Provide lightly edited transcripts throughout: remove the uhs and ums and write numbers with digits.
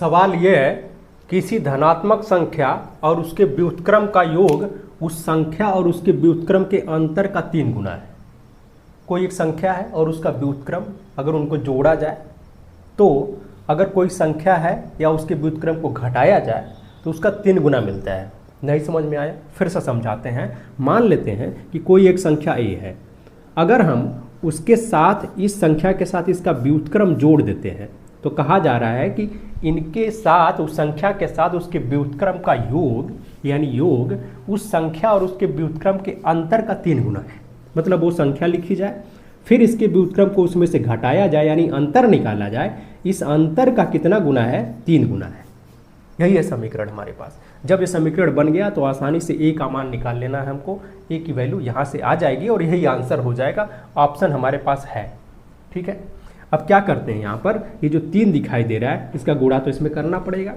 सवाल यह है, किसी धनात्मक संख्या और उसके व्युत्क्रम का योग उस संख्या और उसके व्युत्क्रम के अंतर का 3 गुना है। कोई एक संख्या है और उसका व्युत्क्रम अगर उनको जोड़ा जाए तो अगर कोई संख्या है या उसके व्युत्क्रम को घटाया जाए तो उसका 3 गुना मिलता है। नहीं समझ में आया? फिर से समझाते हैं। मान लेते हैं कि कोई एक संख्या a है, अगर हम उसके साथ इस संख्या के साथ इसका व्युत्क्रम जोड़ देते हैं तो कहा जा रहा है कि इनके साथ उस संख्या के साथ उसके व्युत्क्रम का योग यानी योग उस संख्या और उसके व्युत्क्रम के अंतर का 3 गुना है। मतलब वो संख्या लिखी जाए, फिर इसके व्युत्क्रम को उसमें से घटाया जाए यानी अंतर निकाला जाए, इस अंतर का कितना गुना है? 3 गुना है। यही है समीकरण हमारे पास। जब ये समीकरण बन गया तो आसानी से a का मान निकाल लेना है हमको। a की वैल्यू यहाँ से आ जाएगी और यही आंसर हो जाएगा। ऑप्शन हमारे पास है। ठीक है, अब क्या करते हैं, यहाँ पर ये जो 3 दिखाई दे रहा है इसका गुणा तो इसमें करना पड़ेगा।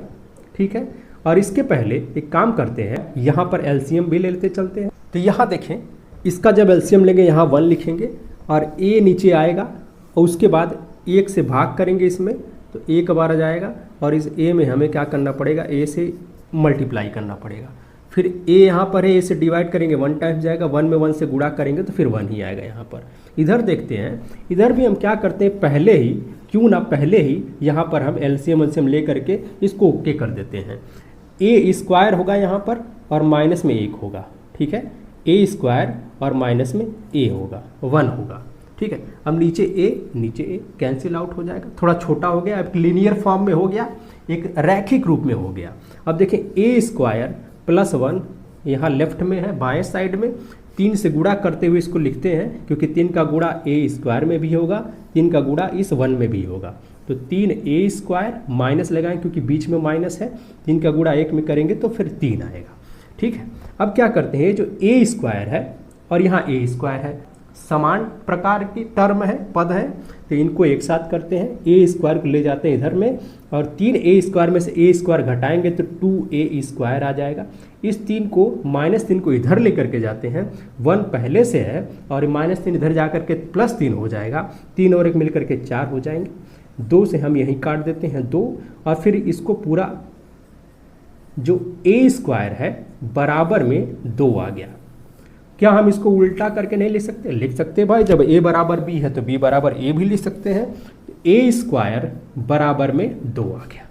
ठीक है, और इसके पहले एक काम करते हैं, यहाँ पर एलसीएम भी ले लेते चलते हैं। तो यहाँ देखें, इसका जब एलसीएम लेंगे यहाँ 1 लिखेंगे और a नीचे आएगा और उसके बाद 1 से भाग करेंगे इसमें तो 1 बार आ जाएगा और इस a में हमें क्या करना पड़ेगा? a से मल्टीप्लाई करना पड़ेगा। फिर a यहाँ पर है, a से डिवाइड करेंगे 1 टाइम्स जाएगा, 1 में 1 से गुणा करेंगे तो फिर 1 ही आएगा यहाँ पर। इधर देखते हैं, इधर भी हम क्या करते हैं, पहले ही क्यों ना पहले ही यहाँ पर हम एलसीएम ले करके इसको ओके कर देते हैं। a स्क्वायर होगा यहाँ पर और माइनस में 1 होगा। ठीक है, a स्क्वायर और माइनस में a होगा, 1 होगा। ठीक है, अब नीचे a कैंसिल आउट हो जाएगा, थोड़ा छोटा हो गया, अब लीनियर फॉर्म में हो गया, एक रैखिक रूप में हो गया। अब देखें a स्क्वायर प्लस 1 यहाँ लेफ्ट में है, बाएं साइड में 3 से गुणा करते हुए इसको लिखते हैं, क्योंकि 3 का गुणा a स्क्वायर में भी होगा, 3 का गुणा इस 1 में भी होगा। तो 3a स्क्वायर माइनस लगाएं क्योंकि बीच में माइनस है, 3 का गुणा 1 में करेंगे तो फिर 3 आएगा। ठीक है, अब क्या करते हैं, जो a स्क्वायर है और यहाँ a स्क्वायर है, समान प्रकार की टर्म है, पद है, तो इनको एक साथ करते हैं। a स्क्वायर को ले जाते हैं इधर में और 3a स्क्वायर में से a स्क्वायर घटाएंगे तो 2a स्क्वायर आ जाएगा। इस 3 को -3 को इधर लेकर के जाते हैं, 1 पहले से है और -3 इधर जा करके +3 हो जाएगा, 3 और 1 मिलकर के 4 हो जाएंगे। 2 से हम यहीं काट देते हैं 2 और फिर इसको पूरा जो a स्क्वायर है बराबर में 2 आ गया। क्या हम इसको उल्टा करके नहीं लिख सकते? लिख सकते भाई, जब a बराबर b है तो b बराबर a भी लिख सकते हैं। a स्क्वायर बराबर में 2 आ गया,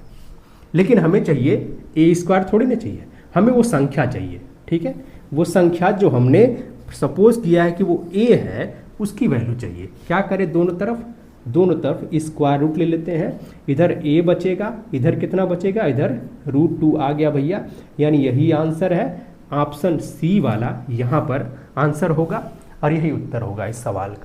लेकिन हमें चाहिए a स्क्वायर थोड़ी ना चाहिए, हमें वो संख्या चाहिए। ठीक है, वो संख्या जो हमने सपोज किया है कि वो a है उसकी वैल्यू चाहिए। क्या करें, दोनों तरफ स्क्वायर रूट ले लेते हैं। इधर a बचेगा, इधर कितना बचेगा, इधर √2 आ गया भैया, यानी यही आंसर है। ऑप्शन सी वाला यहाँ पर आंसर होगा और यही उत्तर होगा इस सवाल का।